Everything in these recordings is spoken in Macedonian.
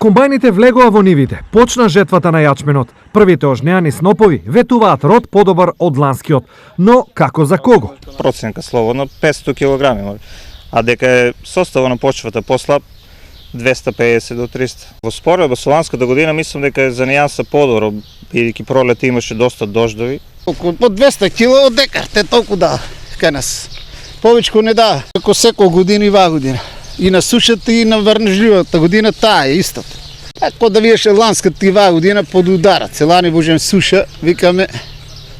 Комбајните влегоа во нивите, почна жетвата на јачменот. Првите ожнеани снопови ветуваат род подобар од ланскиот, но како за кого? Проценка слободно 500 кг, а дека е составот на почвата послаб 250 до 300. Во споредба со ланската година мислам дека е за нијанса подобро, бидејќи пролета имаше доста дождови. Околу по 200 кг од декар, те толку да кај нас. Повечко не да, како секоја година и ваа година. И на сушата и на врнежливата година таа е истата. Ако да видиш ланската и ваа година под удара, целани божем суша, викаме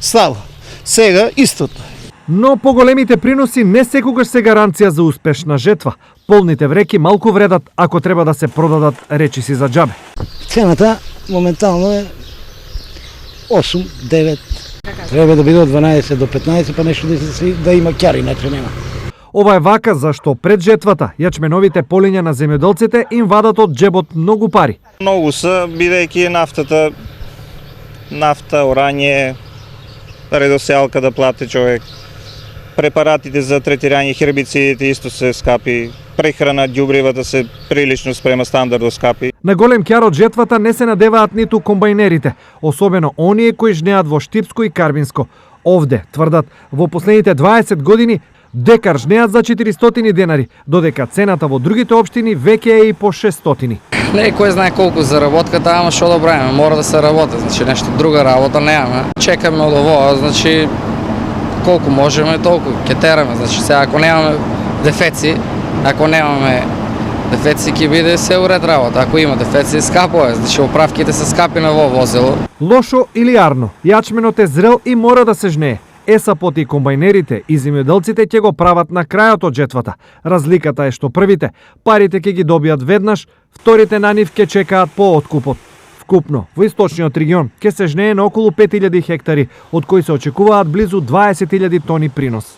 слава. Сега истото. Но поголемите приноси не секогаш се гаранција за успешна жетва. Полните вреки малку вредат ако треба да се продадат речиси за џабе. Цената моментално е 8-9. Треба да биде од 12 до 15, па нешто да има ќари, иначе нема. Ова е вака зашто пред жетвата јачменовите полиња на земјоделците им вадат од џебот многу пари. Многу се, бидејќи нафта,орање, редосеалка да плати човек. Препаратите за третирање хербицидите исто се скапи. Прехрана, ѓубривата се прилично спрема стандардо скапи. На голем ќар од жетвата не се надеваат ниту комбајнерите, особено оние кои жнеат во Штипско и Карвинско. Овде, тврдат, во последните 20 години декар жнеат за 400 денари, додека цената во другите општини веќе е и по 600. Не е кој знае колку заработката, ама што да правиме, мора да се работи, значи нешто друга работа немаме. Чекаме од ово, значи колку можеме толку ќе тераме, значи сега ако немаме дефеци, ќе биде се уред работа. Ако има дефеци, скапо е, значи оправките се скапи на во возило. Лошо или арно, јачменот е зрел и мора да се жнее. Есапот и комбајнерите и земјоделците ќе го прават на крајот од жетвата. Разликата е што првите парите ќе ги добијат веднаш, вторите на нив ќе чекаат по откупот. Вкупно, во источниот регион ќе се жнее на околу 5000 хектари, од кои се очекуваат близу 20.000 тони принос.